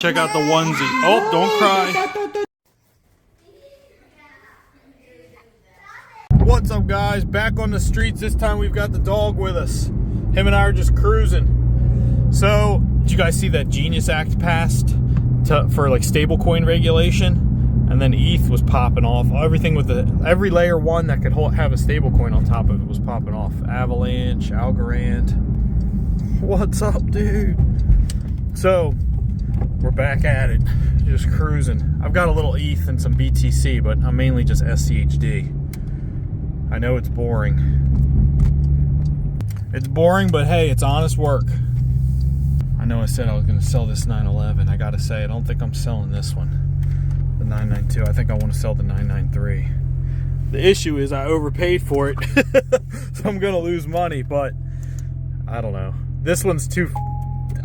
Check out the onesie. Oh, don't cry. What's up, guys? Back on the streets. This time we've got the dog with us. Him and I are just cruising. So, did you guys see that Genius Act passed for like stablecoin regulation? And then ETH was popping off. Everything with every layer one that could have a stablecoin on top of it was popping off. Avalanche, Algorand. What's up, dude? So, we're back at it, just cruising. I've got a little ETH and some BTC, but I'm mainly just SCHD. I know it's boring. It's boring, but hey, it's honest work. I know I said I was going to sell this 911. I got to say, I don't think I'm selling this one. The 992. I think I want to sell the 993. The issue is I overpaid for it, so I'm going to lose money, but I don't know. This one's too...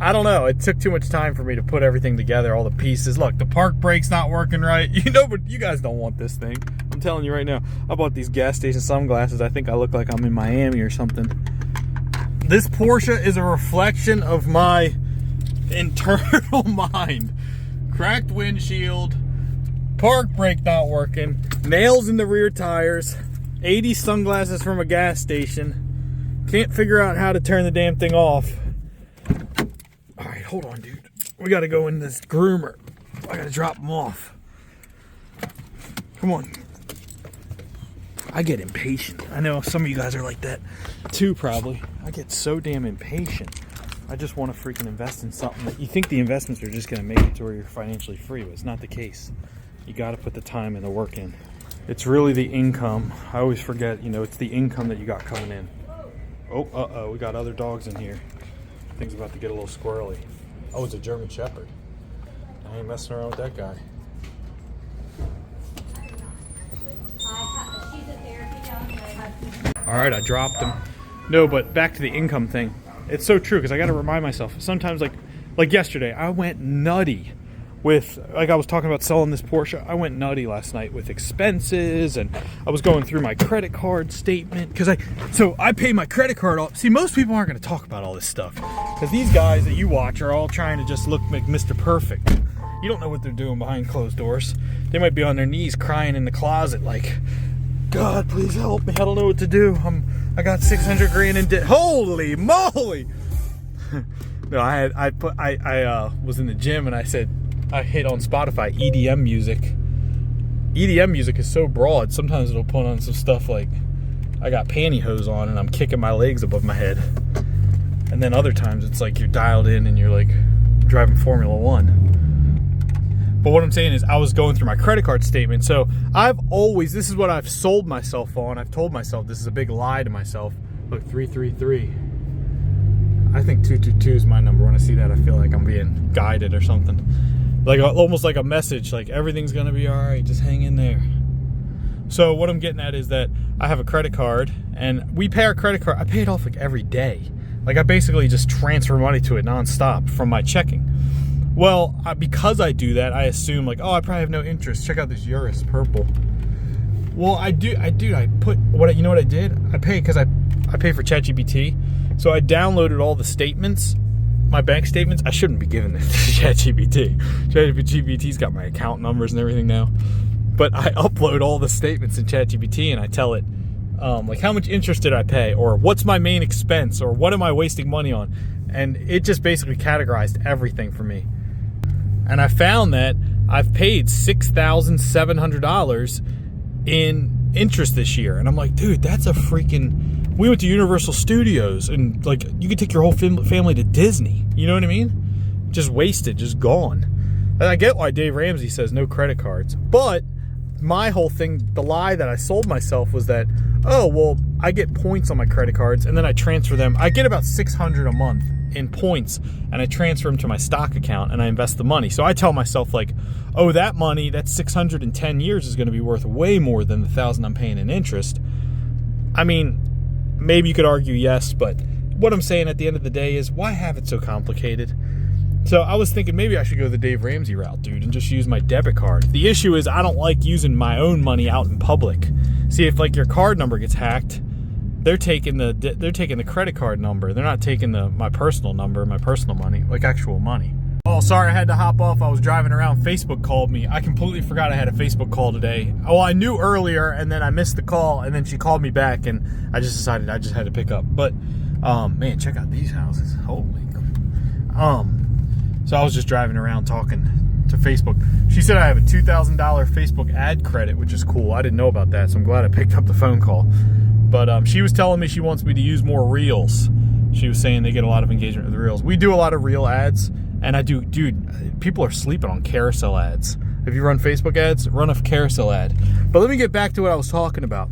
I don't know. It took too much time for me to put everything together, all the pieces. Look, the park brake's not working right. You know, but you guys don't want this thing. I'm telling you right now. I bought these gas station sunglasses. I think I look like I'm in Miami or something. This Porsche is a reflection of my internal mind. Cracked windshield, park brake not working, nails in the rear tires, 80 sunglasses from a gas station. Can't figure out how to turn the damn thing off. Alright, hold on, dude. We gotta go in this groomer. I gotta drop them off. Come on. I get impatient. I know some of you guys are like that too, probably. I get so damn impatient. I just want to freaking invest in something that you think the investments are just gonna make it to where you're financially free, but it's not the case. You gotta put the time and the work in. It's really the income. I always forget, you know, it's the income that you got coming in. Oh, uh-oh, we got other dogs in here. Thing's about to get a little squirrely. Oh, it's a German Shepherd. I ain't messing around with that guy. Alright, I dropped him. No, but back to the income thing. It's so true, because I got to remind myself. Sometimes, like yesterday, I went nutty with, like I was talking about selling this Porsche. I went nutty last night with expenses, and I was going through my credit card statement. So I pay my credit card off. See, most people aren't going to talk about all this stuff, because these guys that you watch are all trying to just look like Mr. Perfect. You don't know what they're doing behind closed doors. They might be on their knees crying in the closet like, God, please help me. I don't know what to do. I got 600 grand in debt. Holy moly! No, I was in the gym and I said, I hit on Spotify EDM music. EDM music is so broad. Sometimes it'll put on some stuff like I got pantyhose on and I'm kicking my legs above my head. And then other times it's like you're dialed in and you're like driving Formula One. But what I'm saying is I was going through my credit card statement. So this is what I've sold myself on. I've told myself this is a big lie to myself. Look, 333. I think 222 is my number. When I see that, I feel like I'm being guided or something. Like almost like a message, like everything's gonna be all right, just hang in there. So what I'm getting at is that I have a credit card, and we pay our credit card. I pay it off like every day. Like I basically just transfer money to it nonstop from my checking. Well, because I do that, I assume like, oh, I probably have no interest. Check out this Urus purple. Well, I put what, you know what I did? I pay because I pay for ChatGPT. So I downloaded all the statements, my bank statements. I shouldn't be giving this to ChatGPT. ChatGPT's got my account numbers and everything now. But I upload all the statements in ChatGPT and I tell it, like how much interest did I pay, or what's my main expense, or what am I wasting money on? And it just basically categorized everything for me. And I found that I've paid $6,700 in interest this year. And I'm like, dude, that's a freaking... We went to Universal Studios, and like you could take your whole family to Disney. You know what I mean? Just wasted, just gone. And I get why Dave Ramsey says no credit cards. But my whole thing, the lie that I sold myself was that, oh, well, I get points on my credit cards, and then I transfer them. I get about $600 a month in points, and I transfer them to my stock account, and I invest the money. So I tell myself, like, oh, that money, that 600 in 10 years is going to be worth way more than the 1,000 I'm paying in interest. I mean, maybe you could argue yes, but what I'm saying at the end of the day is, why have it so complicated? So I was thinking maybe I should go the Dave Ramsey route, dude, and just use my debit card. The issue is I don't like using my own money out in public. See, if like your card number gets hacked, they're taking the credit card number. They're not taking my personal number, my personal money, like actual money. Oh, sorry, I had to hop off. I was driving around. Facebook called me. I completely forgot I had a Facebook call today. Well, I knew earlier, and then I missed the call, and then she called me back, and I just decided I just had to pick up. But, man, check out these houses. Holy. So I was just driving around talking to Facebook. She said I have a $2,000 Facebook ad credit, which is cool. I didn't know about that, so I'm glad I picked up the phone call. But she was telling me she wants me to use more Reels. She was saying they get a lot of engagement with Reels. We do a lot of Reel ads. And I do, dude, people are sleeping on carousel ads. If you run Facebook ads, run a carousel ad. But let me get back to what I was talking about.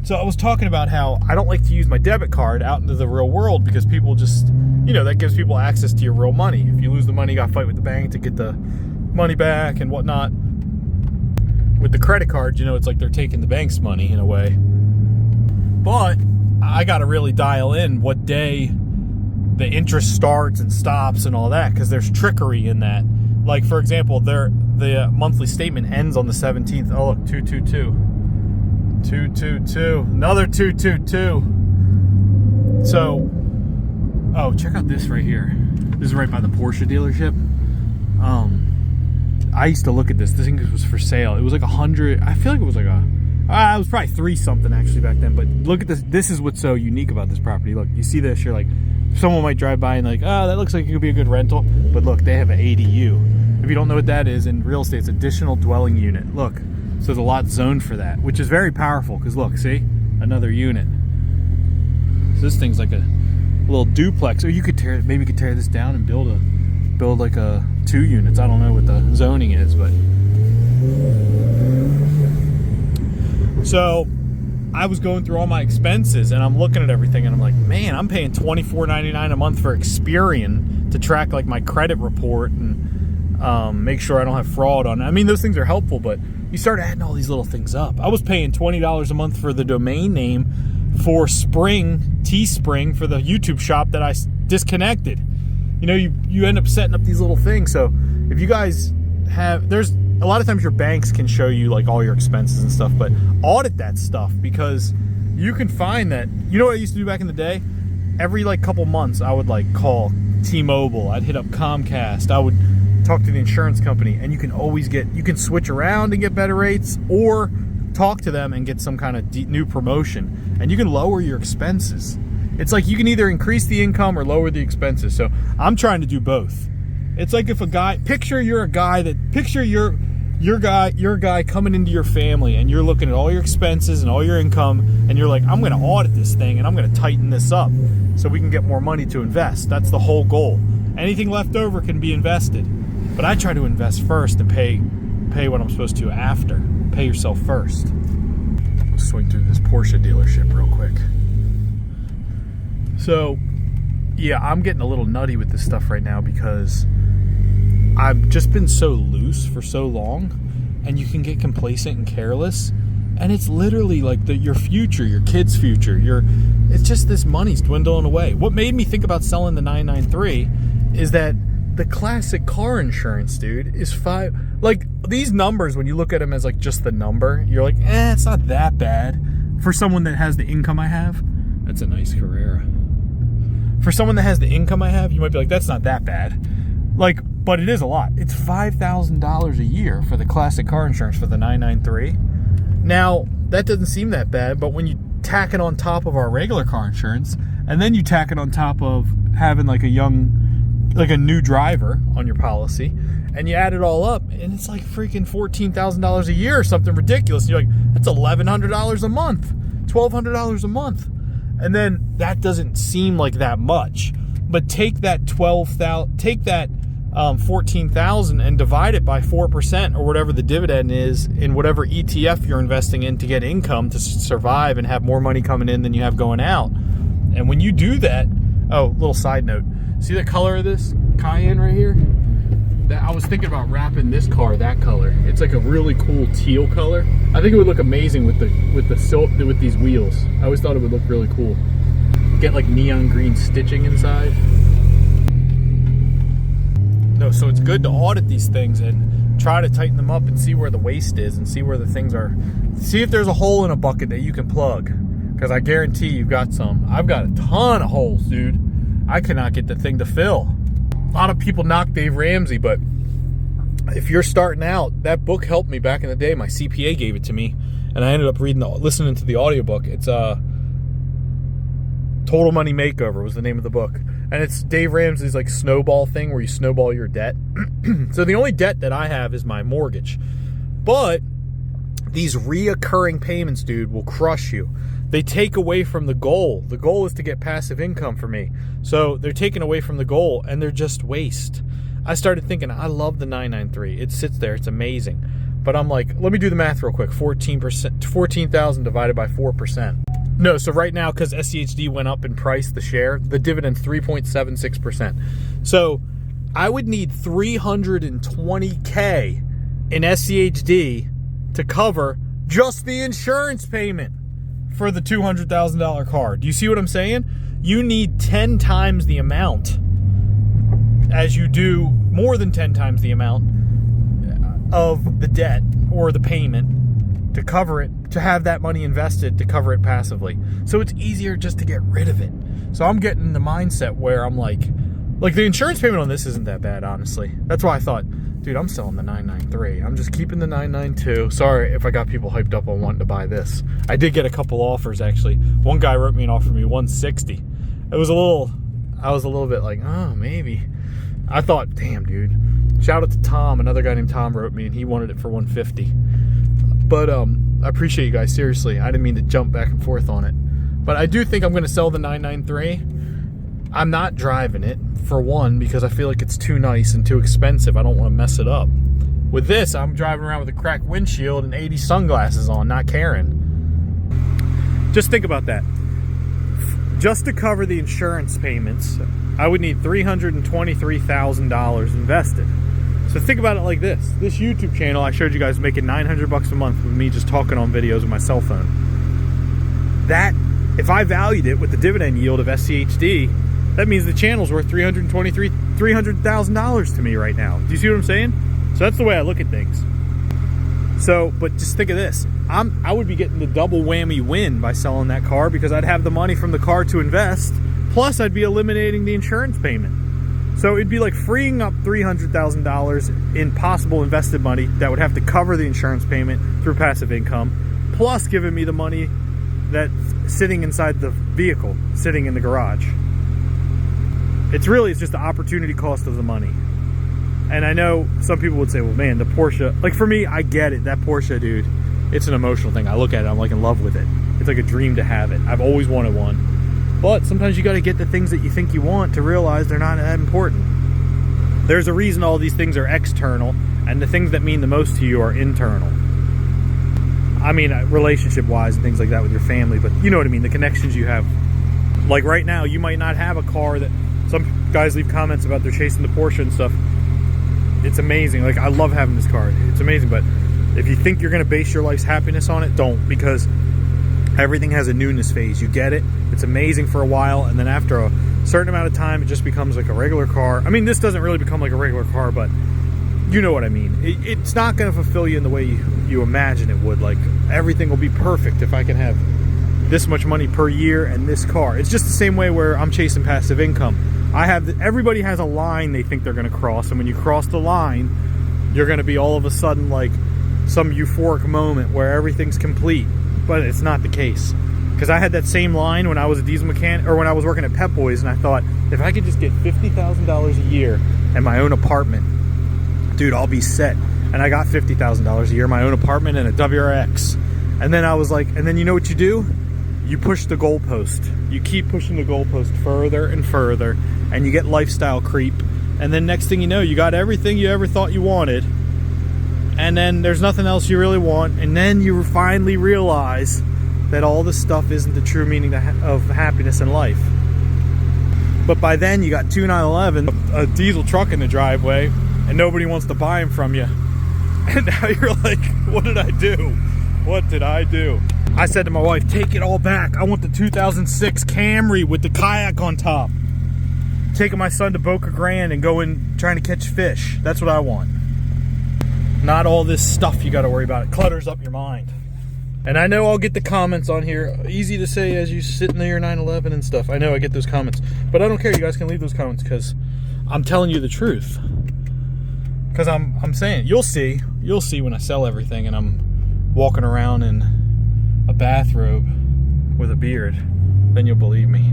So I was talking about how I don't like to use my debit card out into the real world because people just, that gives people access to your real money. If you lose the money, you got to fight with the bank to get the money back and whatnot. With the credit card, it's like they're taking the bank's money in a way. But I got to really dial in what day the interest starts and stops and all that, because there's trickery in that. Like, for example, the monthly statement ends on the 17th. Oh, look, 222. 222. Another 222. So, oh, check out this right here. This is right by the Porsche dealership. I used to look at this. This thing was for sale. It was like 100. I feel like it was like it was probably 3 something actually back then. But look at this. This is what's so unique about this property. Look, you see this, you're like, someone might drive by and like, oh, that looks like it could be a good rental. But look, they have an ADU. If you don't know what that is, in real estate, it's additional dwelling unit. Look, so there's a lot zoned for that, which is very powerful because look, see? Another unit. So this thing's like a little duplex. Or you could maybe tear this down and build like a 2 units. I don't know what the zoning is, but. So I was going through all my expenses and I'm looking at everything and I'm like, man, I'm paying $24.99 a month for Experian to track like my credit report and make sure I don't have fraud on it. I mean, those things are helpful, but you start adding all these little things up. I was paying $20 a month for the domain name for Teespring for the YouTube shop that I disconnected. You end up setting up these little things. So if you guys there's a lot of times your banks can show you like all your expenses and stuff, but audit that stuff because you can find that. You know what I used to do back in the day? Every like couple months I would like call T-Mobile. I'd hit up Comcast. I would talk to the insurance company, and you can switch around and get better rates or talk to them and get some kind of new promotion, and you can lower your expenses. It's like you can either increase the income or lower the expenses. So I'm trying to do both. It's like if picture you're a guy coming into your family and you're looking at all your expenses and all your income and you're like, I'm going to audit this thing and I'm going to tighten this up so we can get more money to invest. That's the whole goal. Anything left over can be invested. But I try to invest first and pay what I'm supposed to after. Pay yourself first. We'll swing through this Porsche dealership real quick. So, yeah, I'm getting a little nutty with this stuff right now because I've just been so loose for so long, and you can get complacent and careless, and it's literally like your future, your kid's future. It's just this money's dwindling away. What made me think about selling the 993 is that the classic car insurance, dude, is like these numbers, when you look at them as like just the number, you're like, it's not that bad. For someone that has the income I have, that's a nice Carrera. For someone that has the income I have, you might be like, that's not that bad. Like, but it is a lot. It's $5,000 a year for the classic car insurance for the 993. Now, that doesn't seem that bad, but when you tack it on top of our regular car insurance, and then you tack it on top of having like a new driver on your policy, and you add it all up, and it's like freaking $14,000 a year or something ridiculous. And you're like, that's $1,100 a month, $1,200 a month. And then that doesn't seem like that much. But take that $14,000 and divide it by 4% or whatever the dividend is in whatever ETF you're investing in to get income to survive and have more money coming in than you have going out. And when you do that, little side note, see the color of this Cayenne right here? I was thinking about wrapping this car that color. It's like a really cool teal color. I think it would look amazing with these wheels. I always thought it would look really cool. Get like neon green stitching inside. No, so it's good to audit these things and try to tighten them up and see where the waste is and see where the things are. See if there's a hole in a bucket that you can plug. Because I guarantee you've got some. I've got a ton of holes, dude. I cannot get the thing to fill. lot of people knock Dave Ramsey, but if you're starting out, that book helped me back in the day. My CPA gave it to me, and I ended up listening to the audiobook. It's Total Money Makeover was the name of the book. And it's Dave Ramsey's like snowball thing where you snowball your debt. So the only debt that I have is my mortgage. But these reoccurring payments, dude, will crush you. They take away from the goal. The goal is to get passive income for me. So they're taking away from the goal, and they're just waste. I started thinking, I love the 993. It sits there. It's amazing. But I'm like, let me do the math real quick. 14,000 divided by 4%. No, so right now, because SCHD went up in price, the share, the dividend's 3.76%. So I would need $320K in SCHD to cover just the insurance payment for the $200,000 car. Do you see what I'm saying? You need 10 times the amount, as you do more than 10 times the amount of the debt or the payment to cover it, to have that money invested to cover it passively. So it's easier just to get rid of it. So I'm getting in the mindset where I'm like the insurance payment on this isn't that bad, honestly. That's why I thought, dude, I'm selling the 993. I'm just keeping the 992. Sorry if I got people hyped up on wanting to buy this. I did get a couple offers, actually. One guy wrote me and offered me 160. I was a little bit like, oh, maybe. I thought, damn, dude. Shout out to Tom. Another guy named Tom wrote me, and he wanted it for 150. But I appreciate you guys, seriously. I didn't mean to jump back and forth on it. But I do think I'm going to sell the 993. I'm not driving it, for one, because I feel like it's too nice and too expensive. I don't want to mess it up. With this, I'm driving around with a cracked windshield and 80 sunglasses on, not caring. Just think about that. Just to cover the insurance payments, I would need $323,000 invested. So think about it like this. This YouTube channel I showed you guys making $900 a month with me just talking on videos with my cell phone. That, if I valued it with the dividend yield of SCHD, that means the channel's worth $300,000 to me right now. Do you see what I'm saying? So that's the way I look at things. So, but just think of this. I would be getting the double whammy win by selling that car, because I'd have the money from the car to invest, plus I'd be eliminating the insurance payment. So it'd be like freeing up $300,000 in possible invested money that would have to cover the insurance payment through passive income, plus giving me the money that's sitting inside the vehicle, sitting in the garage. It's just the opportunity cost of the money. And I know some people would say, well, man, the Porsche, like for me, I get it. That Porsche, dude, it's an emotional thing. I look at it, I'm like in love with it. It's like a dream to have it. I've always wanted one. But sometimes you got to get the things that you think you want to realize they're not that important. There's a reason all these things are external, and the things that mean the most to you are internal. I mean, relationship-wise and things like that with your family, but you know what I mean, the connections you have. Like right now, you might not have a car that... Some guys leave comments about they're chasing the Porsche and stuff. It's amazing. Like, I love having this car. It's amazing, but if you think you're going to base your life's happiness on it, don't, because everything has a newness phase. You get it, it's amazing for a while, and then after a certain amount of time, it just becomes like a regular car. I mean, this doesn't really become like a regular car, but you know what I mean. It's not going to fulfill you in the way you imagine it would. Like, everything will be perfect if I can have this much money per year and this car. It's just the same way where I'm chasing passive income. Everybody has a line they think they're going to cross, and when you cross the line, you're going to be all of a sudden like some euphoric moment where everything's complete. But it's not the case, because I had that same line when I was a diesel mechanic, or when I was working at Pep Boys, and I thought, if I could just get $50,000 a year and my own apartment, dude, I'll be set. And I got $50,000 a year, my own apartment, and a WRX. And then I was like, and then you know what you do? You push the goalpost. You keep pushing the goalpost further and further, and you get lifestyle creep. And then next thing you know, you got everything you ever thought you wanted, and then there's nothing else you really want, and then you finally realize that all this stuff isn't the true meaning of happiness in life. But by then, you got two 911, a diesel truck in the driveway, and nobody wants to buy them from you. And now you're like, what did I do? What did I do? I said to my wife, take it all back. I want the 2006 Camry with the kayak on top. Taking my son to Boca Grande and going trying to catch fish. That's what I want. Not all this stuff you got to worry about. It clutters up your mind. And I know I'll get the comments on here. Easy to say as you sit in your 911 and stuff. I know I get those comments. But I don't care. You guys can leave those comments, because I'm telling you the truth. Because I'm saying, you'll see when I sell everything and I'm walking around in a bathrobe with a beard, then you'll believe me.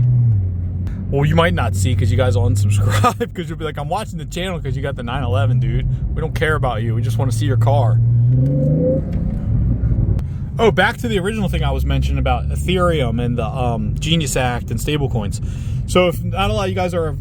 Well, you might not see because you guys will unsubscribe, because you'll be like, I'm watching the channel because you got the 911, dude. We don't care about you. We just want to see your car. Oh, back to the original thing I was mentioning about Ethereum and the Genius Act and stablecoins. So if not a lot of you guys are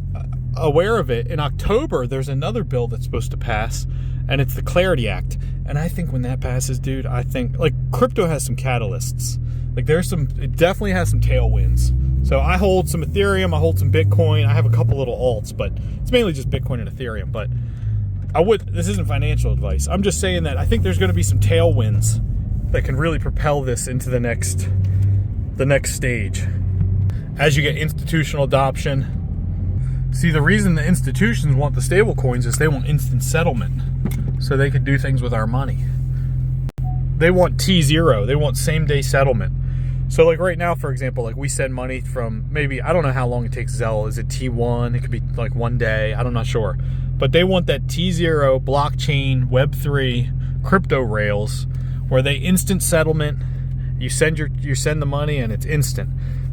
aware of it, in October there's another bill that's supposed to pass, and it's the Clarity Act. And I think when that passes, dude, I think like crypto has some catalysts. Like it definitely has some tailwinds. So I hold some Ethereum, I hold some Bitcoin, I have a couple little alts, but it's mainly just Bitcoin and Ethereum. But this isn't financial advice. I'm just saying that I think there's going to be some tailwinds that can really propel this into the next stage. As you get institutional adoption. See, the reason the institutions want the stable coins is they want instant settlement. So they can do things with our money. They want T0. They want same day settlement. So like right now, for example, like we send money from maybe, I don't know how long it takes Zelle. Is it T1? It could be like 1 day. I'm not sure. But they want that T0 blockchain Web3 crypto rails where they instant settlement. You send the money and it's instant.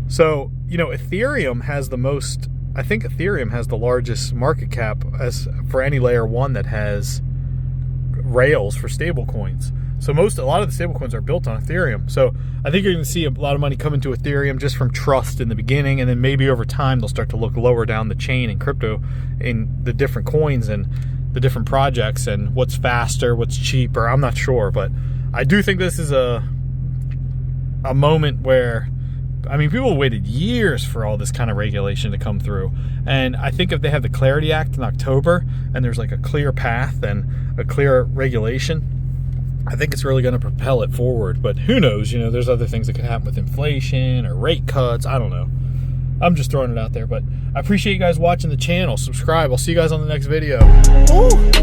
So, you know, Ethereum has the most, I think Ethereum has the largest market cap as for any layer 1 that has rails for stable coins. So a lot of the stable coins are built on Ethereum. So I think you're going to see a lot of money come into Ethereum just from trust in the beginning, and then maybe over time they'll start to look lower down the chain in crypto in the different coins and the different projects and what's faster, what's cheaper. I'm not sure, but I do think this is a moment where, I mean, people waited years for all this kind of regulation to come through. And I think if they have the Clarity Act in October and there's like a clear path and a clear regulation, I think it's really going to propel it forward. But who knows? You know, there's other things that could happen with inflation or rate cuts. I don't know. I'm just throwing it out there. But I appreciate you guys watching the channel. Subscribe. I'll see you guys on the next video. Ooh.